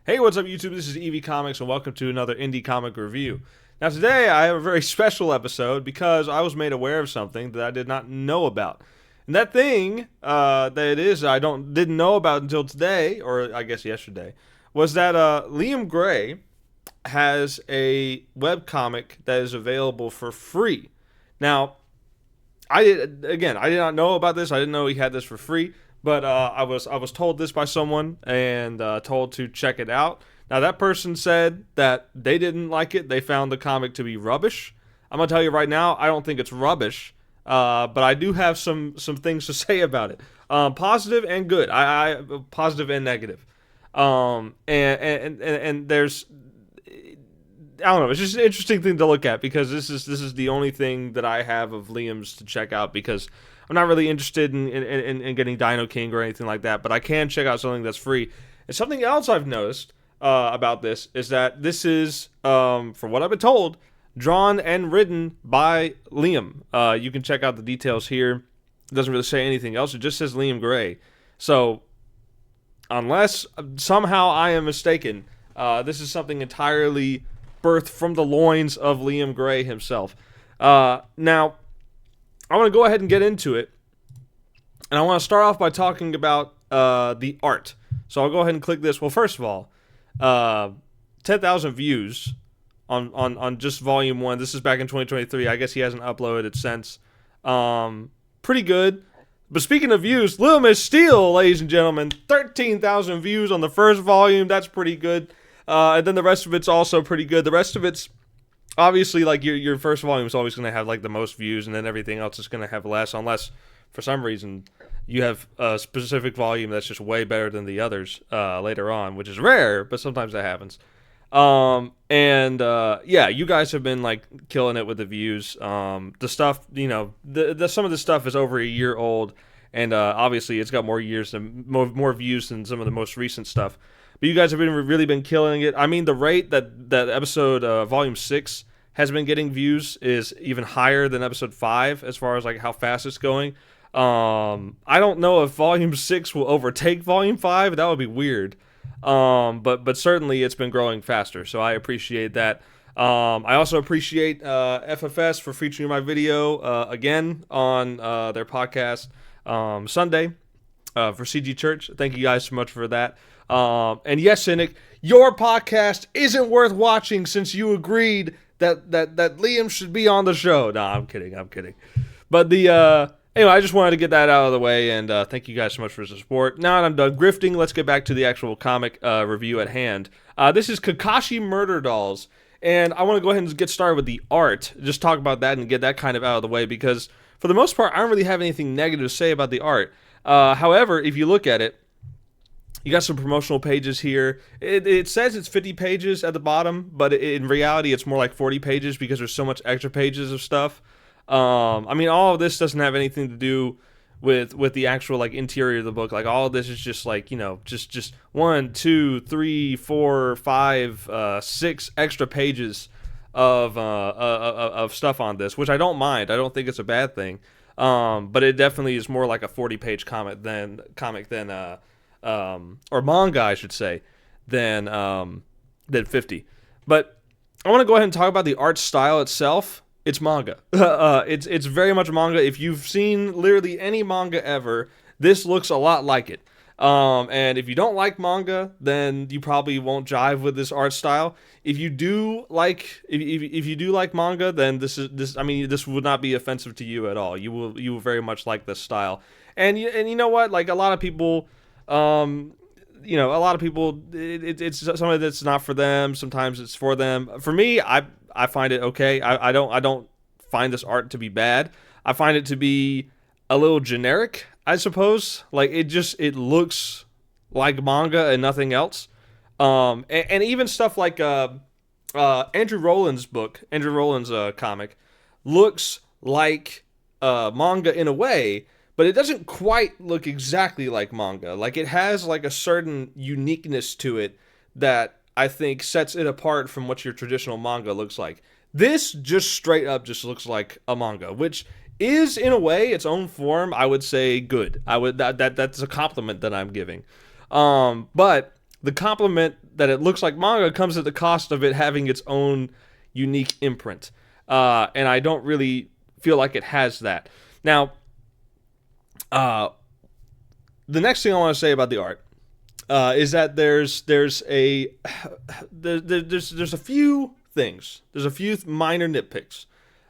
Hey, what's up, YouTube? This is EV Comics, and welcome to another indie comic review. Now, today I have a very special episode because I was made aware of something that I did not know about. And that thing that it is I didn't know about until today, or I guess yesterday, was that Liam Gray has a webcomic that is available for free. Now, I did not know about this. I didn't know he had this for free, but I was told this by someone and told to check it out. Now that person said that they didn't like it. They found the comic to be rubbish. I'm gonna tell you right now, I don't think it's rubbish, but I do have some things to say about it, positive and good. I positive and negative. And there's I don't know. It's just an interesting thing to look at because this is the only thing that I have of Liam's to check out because I'm not really interested in getting Dino King or anything like that. But I can check out something that's free. And something else I've noticed about this is that this is, from what I've been told, drawn and written by Liam. You can check out the details here. It doesn't really say anything else. It just says Liam Gray. So unless somehow I am mistaken, this is something entirely birthed from the loins of Liam Gray himself. Now, I want to go ahead and get into it, and I want to start off by talking about the art. So I'll go ahead and click this. Well, first of all, 10,000 views on just Volume 1. This is back in 2023. I guess he hasn't uploaded it since. Pretty good. But speaking of views, Little Miss Steel, ladies and gentlemen, 13,000 views on the first volume. That's pretty good. And then the rest of it's also pretty good. The rest of it's obviously like your first volume is always going to have like the most views, and then everything else is going to have less, unless for some reason you have a specific volume that's just way better than the others later on, which is rare, but sometimes that happens. Yeah, you guys have been like killing it with the views. The stuff, some of the stuff is over a year old, and obviously it's got more views than some of the most recent stuff. But you guys have really been killing it. I mean, the rate that episode Volume 6 has been getting views is even higher than episode 5 as far as like how fast it's going. I don't know if Volume 6 will overtake Volume 5. That would be weird. But certainly it's been growing faster, so I appreciate that. I also appreciate FFS for featuring my video again on their podcast Sunday for CG Church. Thank you guys so much for that. And yes, Cynic, your podcast isn't worth watching since you agreed that Liam should be on the show. Nah, I'm kidding. But anyway, I just wanted to get that out of the way, and thank you guys so much for the support. Now that I'm done grifting, let's get back to the actual comic review at hand. This is Kakashi Murder Dolls, and I want to go ahead and get started with the art. Just talk about that and get that kind of out of the way, because for the most part, I don't really have anything negative to say about the art. However, if you look at it, you got some promotional pages here. It says it's 50 pages at the bottom, but in reality, it's more like 40 pages because there's so much extra pages of stuff. I mean, all of this doesn't have anything to do with the actual like interior of the book. Like all of this is just like, just 1, 2, 3, 4, 5, 6 extra pages of stuff on this, which I don't mind. I don't think it's a bad thing. But it definitely is more like a 40-page comic than or manga, I should say, than 50. But I want to go ahead and talk about the art style itself. It's manga. It's very much manga. If you've seen literally any manga ever, this looks a lot like it. And if you don't like manga, then you probably won't jive with this art style. If you do like, if you do like manga, then this would not be offensive to you at all. You will very much like this style. And you know what? Like a lot of people. It's something that's not for them. Sometimes it's for them. For me, I find it okay. I don't find this art to be bad. I find it to be a little generic, I suppose. Like it looks like manga and nothing else. And even stuff like Andrew Rowland's comic looks like manga in a way. But it doesn't quite look exactly like manga. Like it has like a certain uniqueness to it that I think sets it apart from what your traditional manga looks like. This just straight up just looks like a manga, which is in a way its own form. I would say good. That's a compliment that I'm giving. But the compliment that it looks like manga comes at the cost of it having its own unique imprint. And I don't really feel like it has that. Now, the next thing I want to say about the art is that there's a few things. There's a few minor nitpicks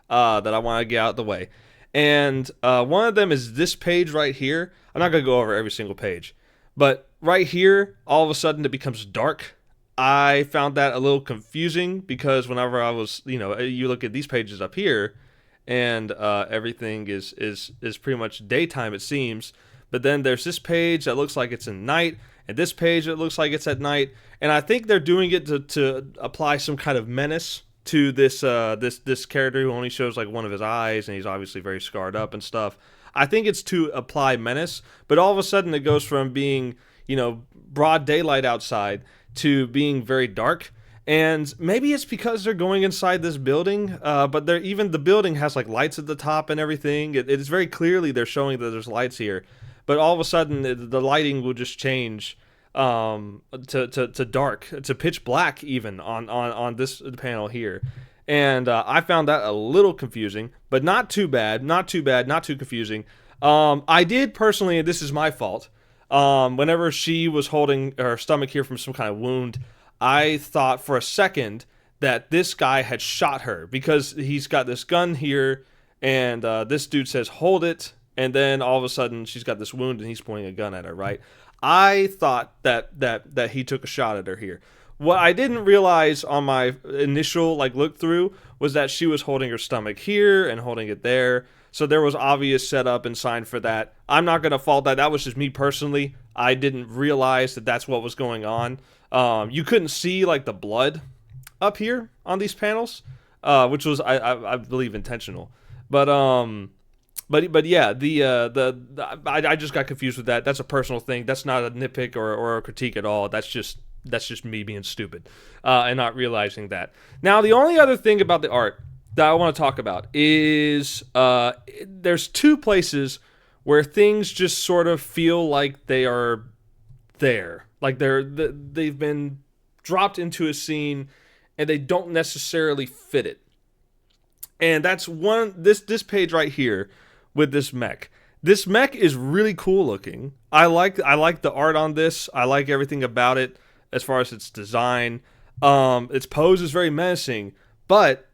that I want to get out of the way. And one of them is this page right here. I'm not going to go over every single page. But right here, all of a sudden it becomes dark. I found that a little confusing because whenever I was, you look at these pages up here and everything is pretty much daytime, it seems. But then there's this page that looks like it's in night, and this page that looks like it's at night. And I think they're doing it to apply some kind of menace to this character who only shows like one of his eyes, and he's obviously very scarred up and stuff. I think it's to apply menace, but all of a sudden it goes from being, broad daylight outside to being very dark. And maybe it's because they're going inside this building, but even the building has like lights at the top and everything. It's very clearly they're showing that there's lights here, but all of a sudden the lighting will just change to dark, to pitch black even on this panel here. And I found that a little confusing, but not too bad, not too confusing. I did personally, and this is my fault, whenever she was holding her stomach here from some kind of wound, I thought for a second that this guy had shot her because he's got this gun here, and this dude says, "Hold it," and then all of a sudden she's got this wound and he's pointing a gun at her, right? I thought that he took a shot at her here. What I didn't realize on my initial look through was that she was holding her stomach here and holding it there. So there was obvious setup and sign for that. I'm not going to fault that. That was just me personally. I didn't realize that that's what was going on. You couldn't see the blood up here on these panels, which was I believe intentional. But yeah, I just got confused with that. That's a personal thing. That's not a nitpick or a critique at all. That's just me being stupid and not realizing that. Now, the only other thing about the art that I want to talk about is there's two places where things just sort of feel like they are there, like they've been dropped into a scene and they don't necessarily fit it. And that's this page right here with this mech. This mech is really cool looking. I like the art on this. I like everything about it as far as its design. Its pose is very menacing, but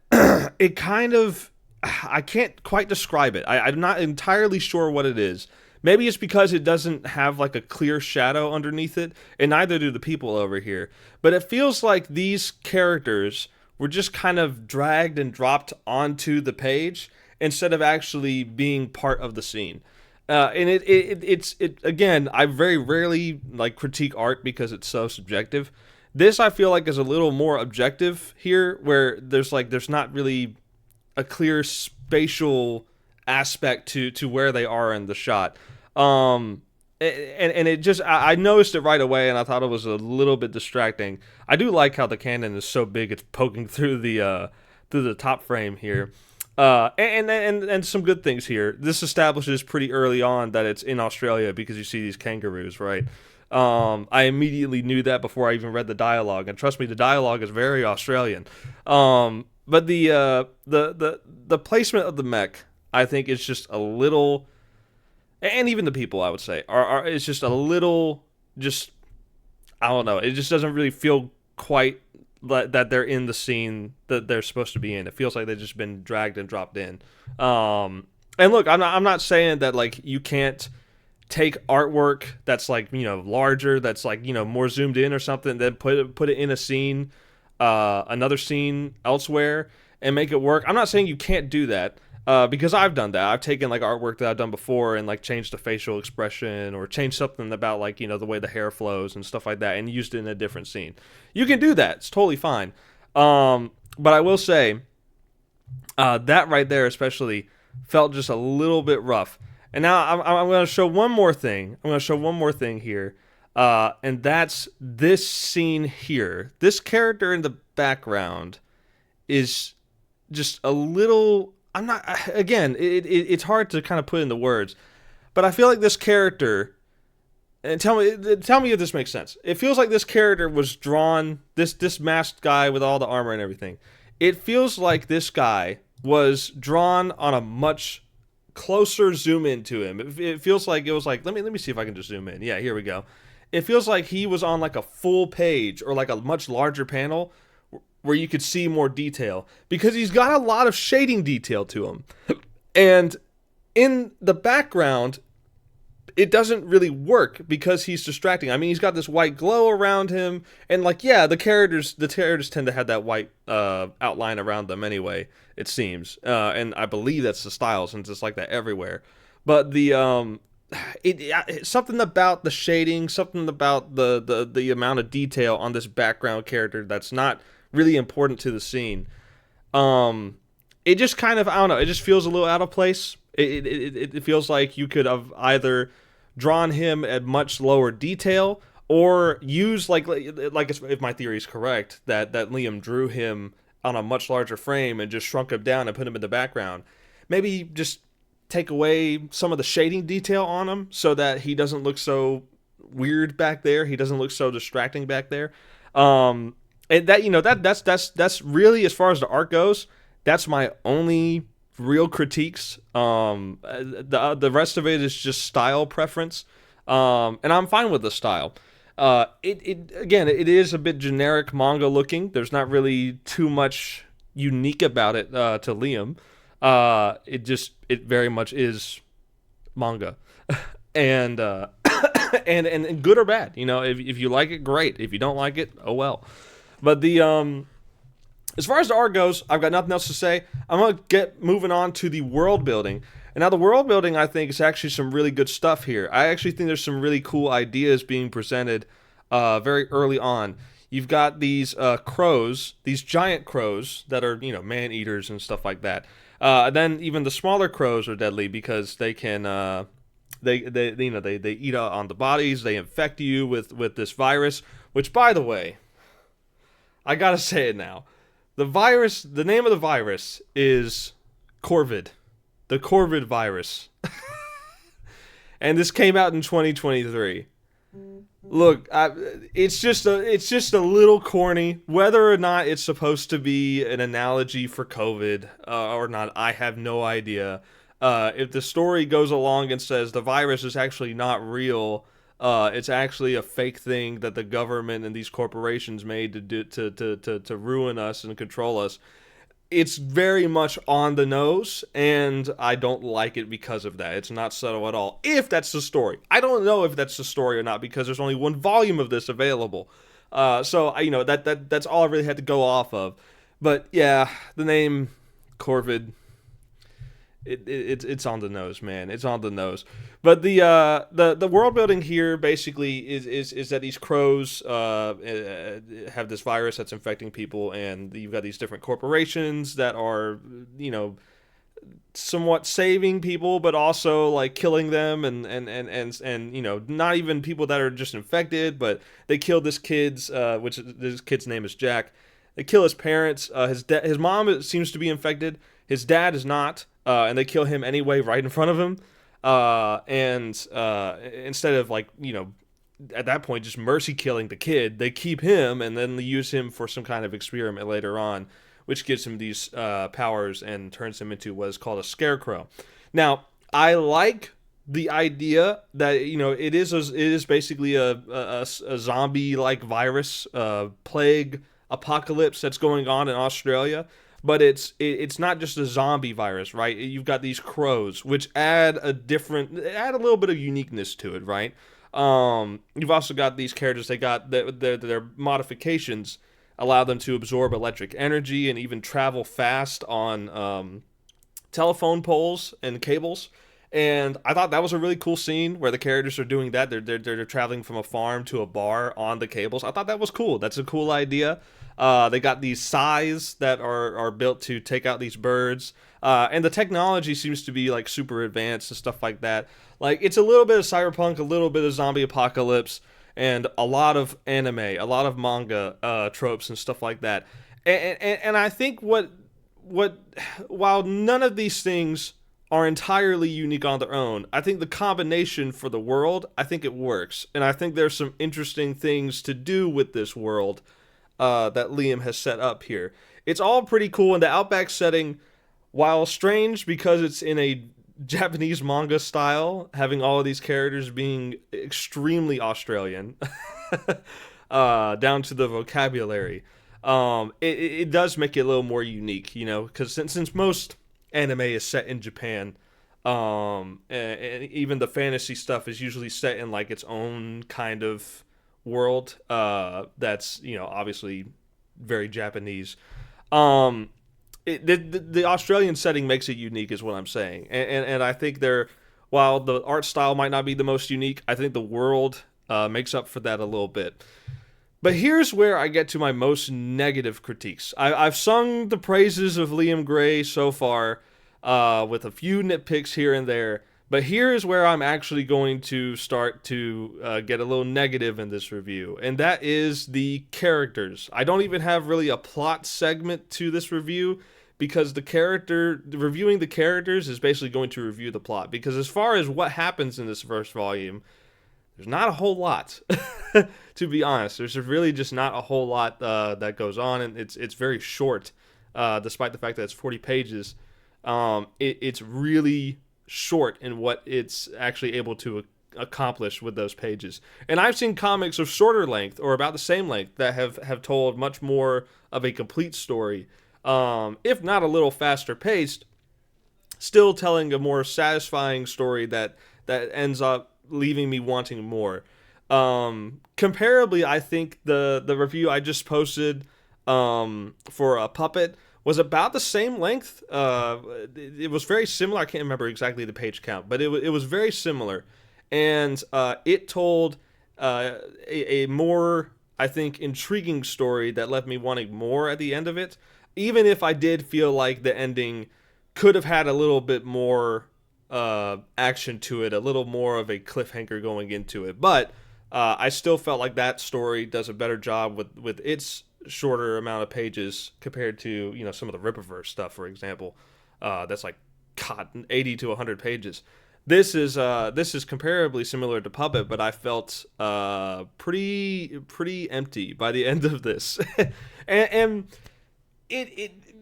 it kind of, I can't quite describe it. I'm not entirely sure what it is. Maybe it's because it doesn't have a clear shadow underneath it, and neither do the people over here. But it feels like these characters were just kind of dragged and dropped onto the page instead of actually being part of the scene. And it's again, I very rarely critique art because it's so subjective. This I feel like is a little more objective here, where there's not really a clear spatial aspect to where they are in the shot. And it just, I noticed it right away, and I thought it was a little bit distracting. I do like how the cannon is so big it's poking through the top frame here. And some good things here. This establishes pretty early on that it's in Australia because you see these kangaroos, right? I immediately knew that before I even read the dialogue, and trust me, the dialogue is very Australian. But the placement of the mech, I think, is just a little, and even the people, I would say, it's just a little, just, I don't know, it just doesn't really feel quite that they're in the scene that they're supposed to be in. It feels like they've just been dragged and dropped in. And look, I'm not saying that you can't take artwork that's larger, that's more zoomed in or something, then put it in a scene, another scene elsewhere, and make it work. I'm not saying you can't do that, because I've done that. I've taken artwork that I've done before and changed the facial expression or changed something about the way the hair flows and stuff like that and used it in a different scene. You can do that. It's totally fine. But I will say that right there especially felt just a little bit rough. And now I'm going to show one more thing. I'm going to show one more thing here. And that's this scene here. This character in the background is just a little, I'm not, again, it's hard to kind of put into words, but I feel like this character And tell me if this makes sense. It feels like this character was drawn, this masked guy with all the armor and everything. It feels like this guy was drawn on a much closer zoom into him. It feels like it was like, let me see if I can just zoom in. Yeah, here we go. It feels like he was on like a full page or like a much larger panel where you could see more detail, because he's got a lot of shading detail to him. And in the background, it doesn't really work because he's distracting. I mean, he's got this white glow around him, and like, yeah, the characters tend to have that white outline around them anyway. It seems, and I believe that's the style, since it's like that everywhere. But something about the shading, something about the amount of detail on this background character that's not really important to the scene. It just kind of, I don't know, it just feels a little out of place. It feels like you could have either drawn him at much lower detail, or use like if my theory is correct, that Liam drew him on a much larger frame and just shrunk him down and put him in the background. Maybe just take away some of the shading detail on him so that he doesn't look so weird back there. He doesn't look so distracting back there. And that, that's really, as far as the art goes, that's my only real critiques. The rest of it is just style preference, and I'm fine with the style. It is a bit generic manga looking. There's not really too much unique about it to Liam. It very much is manga, and and good or bad. If you like it, great. If you don't like it, oh well. But as far as the art goes, I've got nothing else to say. I'm going to get moving on to the world building. And now the world building, I think, is actually some really good stuff here. I actually think there's some really cool ideas being presented very early on. You've got these crows, these giant crows that are, man-eaters and stuff like that. Then even the smaller crows are deadly because they can they eat on the bodies. They infect you with this virus, which, by the way, I got to say it now. The name of the virus is Corvid. The Corvid virus. And this came out in 2023. Look, it's just a little corny. Whether or not it's supposed to be an analogy for COVID or not, I have no idea. If the story goes along and says the virus is actually not real, it's actually a fake thing that the government and these corporations made to ruin us and control us, it's very much on the nose, and I don't like it because of that. It's not subtle at all. If that's the story, I don't know if that's the story or not, because there's only one volume of this available. So that's all I really had to go off of. But yeah, the name Corvid. It's on the nose, man. It's on the nose. But the world building here basically is that these crows have this virus that's infecting people, and you've got these different corporations that are somewhat saving people, but also like killing them, and not even people that are just infected, but they kill this this kid's name is Jack. They kill his parents. His mom seems to be infected. His dad is not. And they kill him anyway right in front of him. Instead of at that point just mercy killing the kid, they keep him and then they use him for some kind of experiment later on, which gives him these powers and turns him into what is called a scarecrow. Now, I like the idea that it is basically a zombie-like virus, plague apocalypse that's going on in Australia. But it's not just a zombie virus, right? You've got these crows, which add a little bit of uniqueness to it, right? You've also got these characters. They got their modifications allow them to absorb electric energy and even travel fast on telephone poles and cables. And I thought that was a really cool scene where the characters are doing that. They're traveling from a farm to a bar on the cables. I thought that was cool. That's a cool idea. They got these sais that are built to take out these birds. And the technology seems to be like super advanced and stuff like that. Like, it's a little bit of cyberpunk, a little bit of zombie apocalypse, and a lot of anime, a lot of manga tropes and stuff like that. And I think while none of these things are entirely unique on their own. I think the combination for the world, I think it works. And I think there's some interesting things to do with this world that Liam has set up here. It's all pretty cool in the Outback setting, while strange because it's in a Japanese manga style, having all of these characters being extremely Australian, down to the vocabulary. It does make it a little more unique, because since most anime is set in Japan, and even the fantasy stuff is usually set in like its own kind of world, that's obviously very Japanese. Um, the Australian setting makes it unique, is what I'm saying, and I think while the art style might not be the most unique, I think the world makes up for that a little bit. But here's where I get to my most negative critiques. I've sung the praises of Liam Gray so far, with a few nitpicks here and there. But here is where I'm actually going to start to get a little negative in this review, and that is the characters. I don't even have really a plot segment to this review, because reviewing the characters is basically going to review the plot. Because as far as what happens in this first volume, there's not a whole lot, to be honest. There's really just not a whole lot that goes on, and it's very short, despite the fact that it's 40 pages. It's really short in what it's actually able to accomplish with those pages. And I've seen comics of shorter length, or about the same length, that have told much more of a complete story, if not a little faster paced, still telling a more satisfying story that ends up leaving me wanting more. Comparably, I think the review I just posted for a Puppet was about the same length. It was very similar. I can't remember exactly the page count, but it was very similar. And it told a more, I think, intriguing story that left me wanting more at the end of it, even if I did feel like the ending could have had a little bit more action to it, a little more of a cliffhanger going into it. But I still felt like that story does a better job with its shorter amount of pages compared to some of the Rippaverse stuff, for example. That's like 80 to 100 pages. This is comparably similar to Puppet, but I felt pretty empty by the end of this. and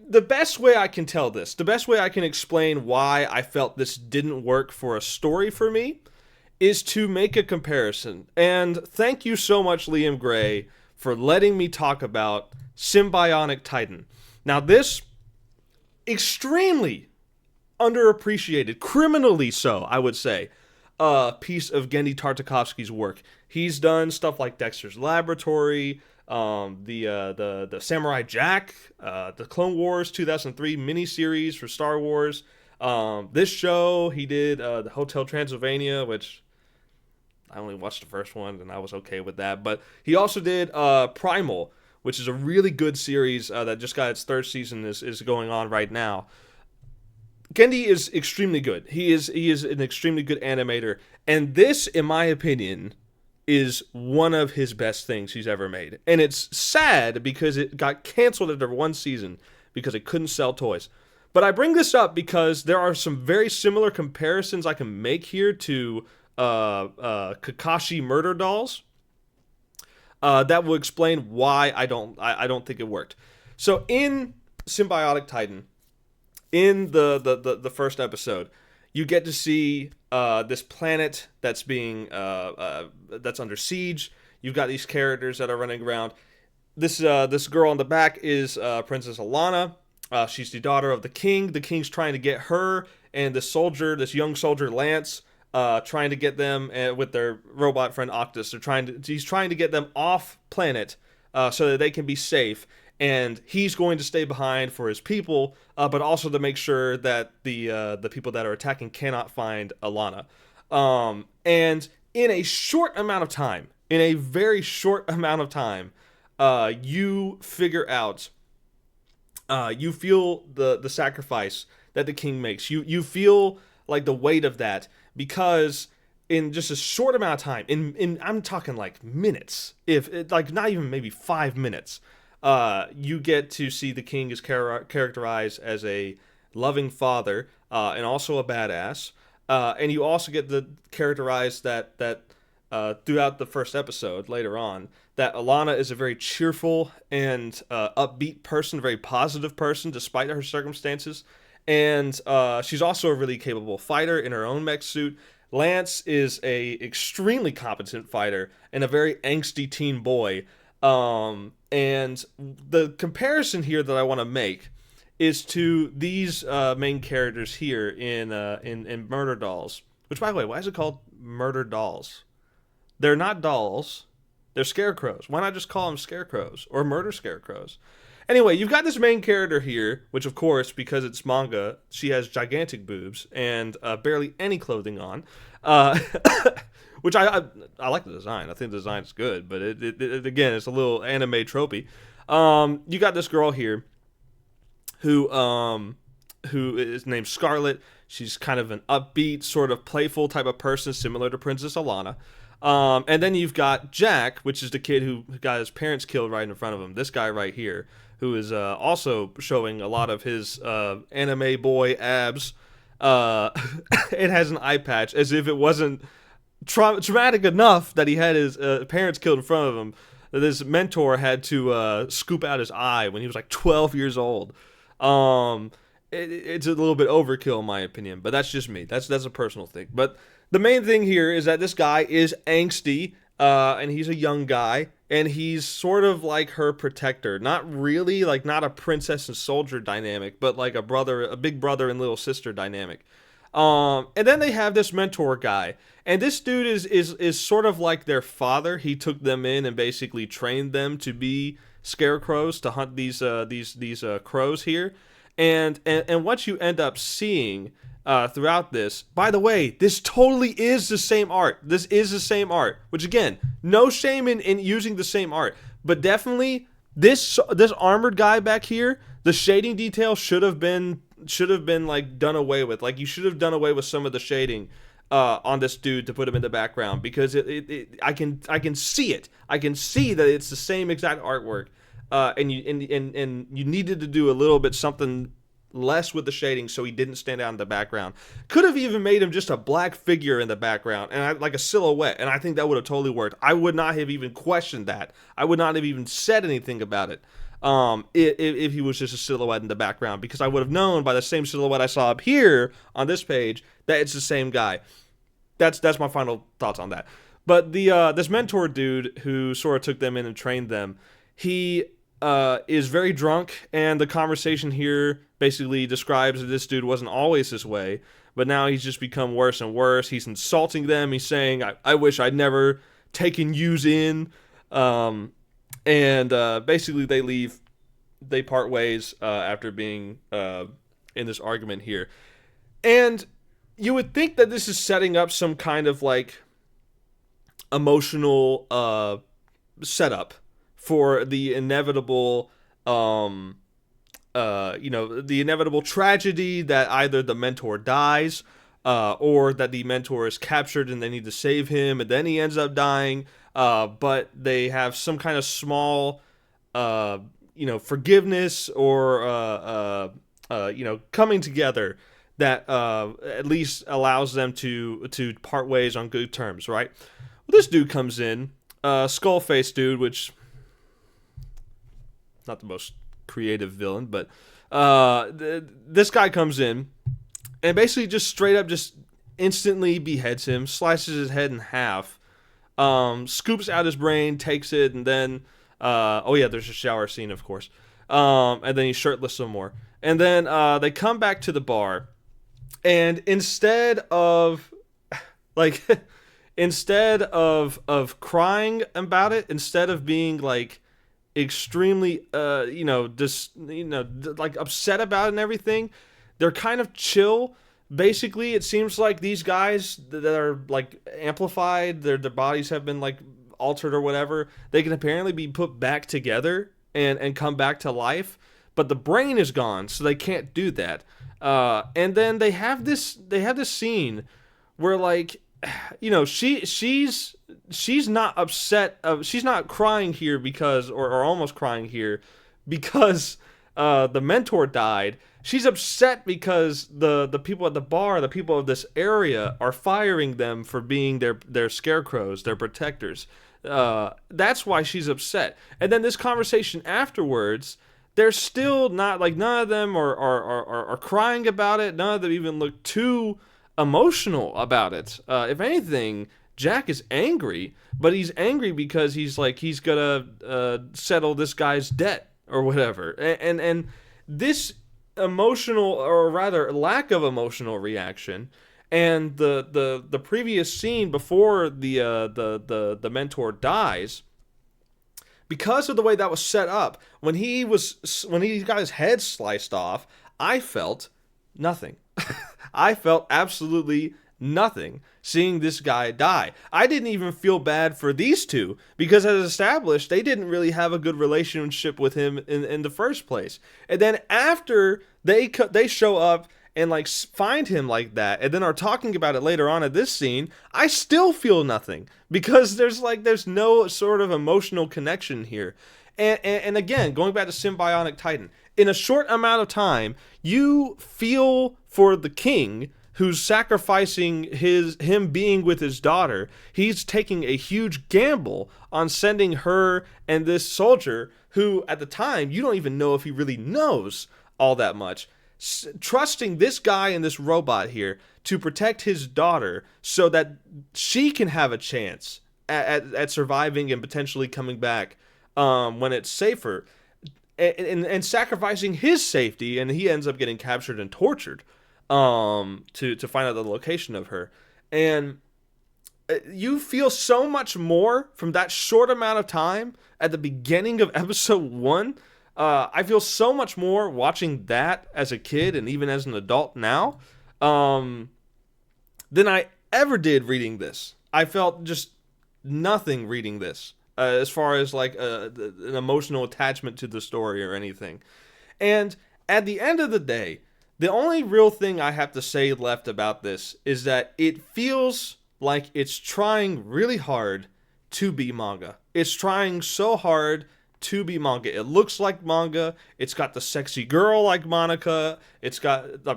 the best way I can tell this, the best way I can explain why I felt this didn't work for a story for me, is to make a comparison. And thank you so much, Liam Gray, for letting me talk about Symbiotic Titan. Now, this extremely underappreciated, criminally so, I would say, piece of Genndy Tartakovsky's work. He's done stuff like Dexter's Laboratory, the Samurai Jack, the Clone Wars 2003 miniseries for Star Wars. This show, he did the Hotel Transylvania, which I only watched the first one, and I was okay with that. But he also did Primal, which is a really good series that just got its third season, is going on right now. Genndy is extremely good. He is an extremely good animator, and this, in my opinion, is one of his best things he's ever made. And it's sad because it got canceled after one season because it couldn't sell toys. But I bring this up because there are some very similar comparisons I can make here to Kakashi Murder Dolls that will explain why I don't think it worked. So in Symbiotic Titan, in the first episode, you get to see this planet that's being that's under siege. You've got these characters that are running around. This girl on the back is Princess Alana. She's the daughter of the king. The king's trying to get her and this young soldier Lance, trying to get them with their robot friend Octus. He's trying to get them off planet so that they can be safe. And he's going to stay behind for his people, but also to make sure that the people that are attacking cannot find Alana. And in a short amount of time, in a very short amount of time, you figure out, you feel the sacrifice that the king makes. You feel like the weight of that, because in just a short amount of time, in I'm talking like minutes, like not even maybe 5 minutes, you get to see the king is characterized as a loving father, and also a badass. And you also get the characterized that throughout the first episode later on that Alana is a very cheerful and upbeat person, very positive person despite her circumstances, and she's also a really capable fighter in her own mech suit. Lance is a extremely competent fighter and a very angsty teen boy. And the comparison here that I want to make is to these main characters here in Murder Dolls. Which, by the way, why is it called Murder Dolls? They're not dolls. They're scarecrows. Why not just call them scarecrows or murder scarecrows? Anyway, you've got this main character here, which, of course, because it's manga, she has gigantic boobs and barely any clothing on. Uh, which I like the design. I think the design is good, but it again, it's a little anime tropey. You got this girl here who is named Scarlet. She's kind of an upbeat, sort of playful type of person, similar to Princess Alana. And then you've got Jack, which is the kid who got his parents killed right in front of him. This guy right here, who is also showing a lot of his anime boy abs. It has an eye patch, as if it wasn't traumatic enough that he had his parents killed in front of him. That his mentor had to scoop out his eye when he was like 12 years old. It's a little bit overkill in my opinion, but that's just me. That's a personal thing. But the main thing here is that this guy is angsty, and he's a young guy, and he's sort of like her protector. Not really, like not a princess and soldier dynamic, but like a big brother and little sister dynamic. And then they have this mentor guy, and this dude is sort of like their father. He took them in and basically trained them to be scarecrows to hunt these crows here. And what you end up seeing throughout this, by the way, this totally is the same art. This is the same art, which again, no shame in using the same art, but definitely this armored guy back here, the shading detail should have been like done away with. Like you should have done away with some of the shading on this dude to put him in the background, because I can see it. I can see that it's the same exact artwork. And you needed to do a little bit something less with the shading so he didn't stand out in the background. Could have even made him just a black figure in the background and like a silhouette, and I think that would have totally worked. I would not have even questioned that. I would not have even said anything about it if he was just a silhouette in the background, because I would have known by the same silhouette I saw up here on this page that it's the same guy. That's my final thoughts on that. But this mentor dude who sort of took them in and trained them, he is very drunk, and the conversation here basically describes that this dude wasn't always this way, but now he's just become worse and worse. He's insulting them. He's saying, I wish I'd never taken yous in. And basically they leave. They part ways after being in this argument here. And you would think that this is setting up some kind of like emotional setup for the inevitable, the inevitable tragedy that either the mentor dies, or that the mentor is captured and they need to save him, and then he ends up dying. But they have some kind of small, forgiveness or, coming together that at least allows them to part ways on good terms, right? Well, this dude comes in, skull-faced dude, which not the most creative villain, but this guy comes in and basically just straight up just instantly beheads him, slices his head in half, scoops out his brain, takes it, and then there's a shower scene, of course, and then he's shirtless some more, and then they come back to the bar, and instead of crying about it, instead of being like extremely like upset about it and everything, they're kind of chill. Basically, it seems like these guys that are like amplified, their bodies have been like altered or whatever, they can apparently be put back together and come back to life, but the brain is gone, so they can't do that. And then they have this scene where, like, she's not upset, she's not crying here because, or almost crying here because the mentor died, she's upset because the people at the bar, the people of this area, are firing them for being their scarecrows, their protectors. That's why she's upset. And then this conversation afterwards, they're still not like, none of them are crying about it. None of them even look too emotional about it. If anything, Jack is angry, but he's angry because he's gonna settle this guy's debt or whatever. And this emotional, or rather lack of emotional reaction, and the previous scene before the mentor dies, because of the way that was set up, when he got his head sliced off, I felt nothing. I felt absolutely nothing seeing this guy die. I didn't even feel bad for these two, because as established, they didn't really have a good relationship with him in the first place. And then after they show up and like find him like that, and then are talking about it later on at this scene, I still feel nothing, because there's no sort of emotional connection here. And again, going back to Symbionic Titan, in a short amount of time, you feel for the king who's sacrificing him being with his daughter. He's taking a huge gamble on sending her and this soldier, who at the time you don't even know if he really knows all that much, trusting this guy and this robot here to protect his daughter so that she can have a chance at surviving and potentially coming back when it's safer, and sacrificing his safety, and he ends up getting captured and tortured to find out the location of her. And you feel so much more from that short amount of time at the beginning of episode 1. I feel so much more watching that as a kid and even as an adult now than I ever did reading this. I felt just nothing reading this as far as like an emotional attachment to the story or anything. And at the end of the day, the only real thing I have to say left about this is that it feels like it's trying really hard to be manga. It's trying so hard to be manga. It looks like manga. It's got the sexy girl like Monica. It's got the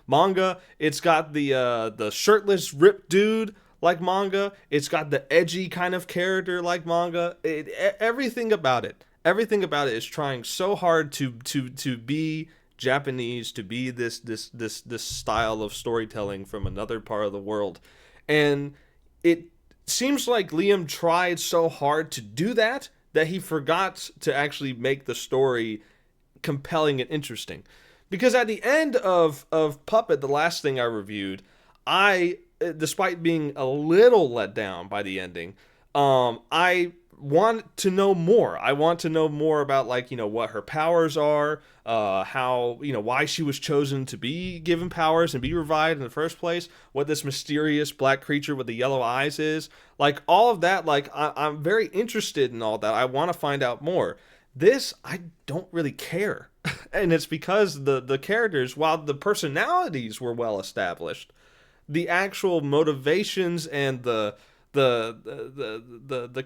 manga. It's got the shirtless ripped dude like manga. It's got the edgy kind of character like manga. Everything about it is trying so hard to be Japanese, to be this style of storytelling from another part of the world. And it seems like Liam tried so hard to do that he forgot to actually make the story compelling and interesting. Because at the end of Puppet, the last thing I reviewed, I, despite being a little let down by the ending, I want to know more. I want to know more about, like, you know, what her powers are, how, you know, why she was chosen to be given powers and be revived in the first place, what this mysterious black creature with the yellow eyes is. Like, all of that, like, I'm very interested in all that. I want to find out more. This, I don't really care. And it's because the characters, while the personalities were well established, the actual motivations and the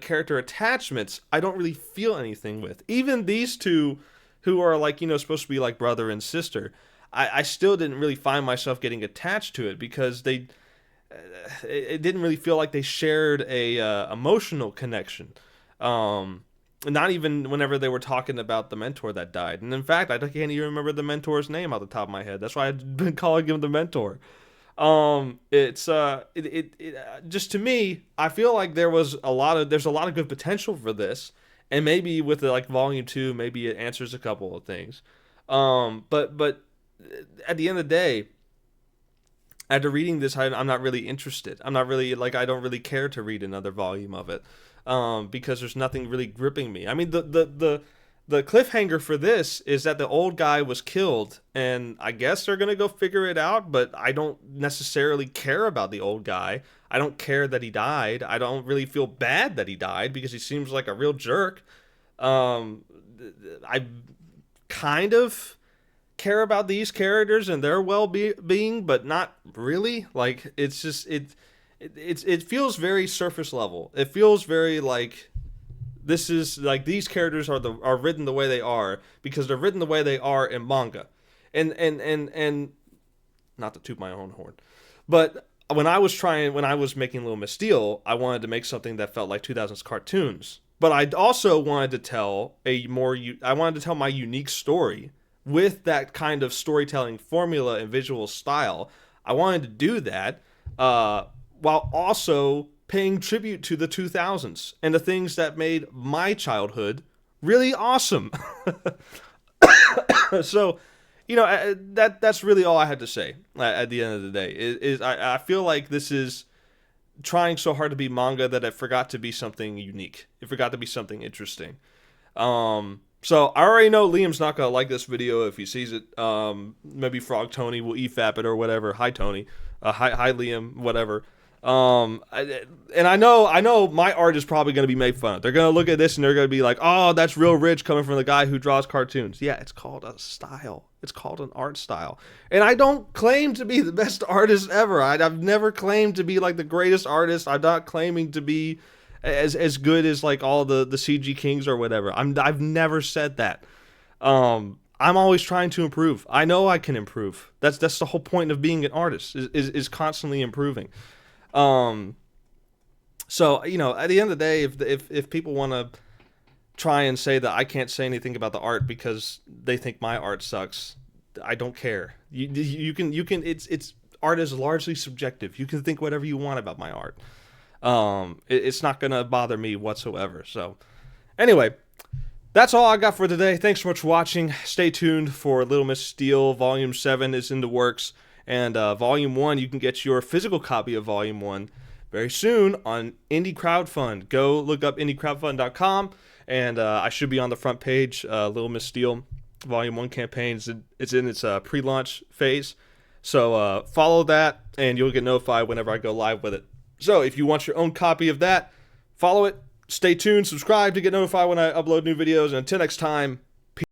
character attachments, I don't really feel anything with. Even these two, who are, like, you know, supposed to be like brother and sister, I still didn't really find myself getting attached to it, because it didn't really feel like they shared a emotional connection. Not even whenever they were talking about the mentor that died. And in fact, I can't even remember the mentor's name off the top of my head. That's why I've been calling him the mentor. It's just, to me, I feel like there's a lot of good potential for this, and maybe with like volume 2, maybe it answers a couple of things. But at the end of the day, after reading this, I'm not really interested. I'm not really, like, I don't really care to read another volume of it, because there's nothing really gripping me. I mean, the cliffhanger for this is that the old guy was killed, and I guess they're gonna go figure it out, but I don't necessarily care about the old guy. I don't care that he died. I don't really feel bad that he died, because he seems like a real jerk. I kind of care about these characters and their well-being, but not really. Like, it's just, it feels very surface level. It feels very like This is like, these characters are written the way they are because they're written the way they are in manga. And not to toot my own horn, but when I was making Little Miss Steel, I wanted to make something that felt like 2000s cartoons. But I also wanted to tell my unique story with that kind of storytelling formula and visual style. I wanted to do that while also paying tribute to the 2000s and the things that made my childhood really awesome. So, that's really all I had to say at the end of the day. I feel like this is trying so hard to be manga that it forgot to be something unique. It forgot to be something interesting. So I already know Liam's not gonna like this video if he sees it. Maybe Frog Tony will EFAP it or whatever. Hi Tony. Hi Liam. Whatever. And I know my art is probably gonna be made fun of. They're gonna look at this and they're gonna be like, "Oh, that's real rich coming from the guy who draws cartoons." Yeah, it's called a style. It's called an art style. And I don't claim to be the best artist ever. I've never claimed to be like the greatest artist. I'm not claiming to be as good as like all the CG Kings or whatever. I've never said that. I'm always trying to improve. I know I can improve. That's the whole point of being an artist is constantly improving. So at the end of the day, if people want to try and say that I can't say anything about the art because they think my art sucks, I don't care. You can it's art is largely subjective. You can think whatever you want about my art. It's not gonna bother me whatsoever. So anyway, that's all I got for today. Thanks so much for watching. Stay tuned for Little Miss Steel Volume 7 is in the works. And Volume 1, you can get your physical copy of Volume 1 very soon on Indie Crowdfund. Go look up indiecrowdfund.com, and I should be on the front page. Little Miss Steel Volume 1 campaign, it's in its pre-launch phase. So follow that, and you'll get notified whenever I go live with it. So if you want your own copy of that, follow it. Stay tuned, subscribe to get notified when I upload new videos. And until next time,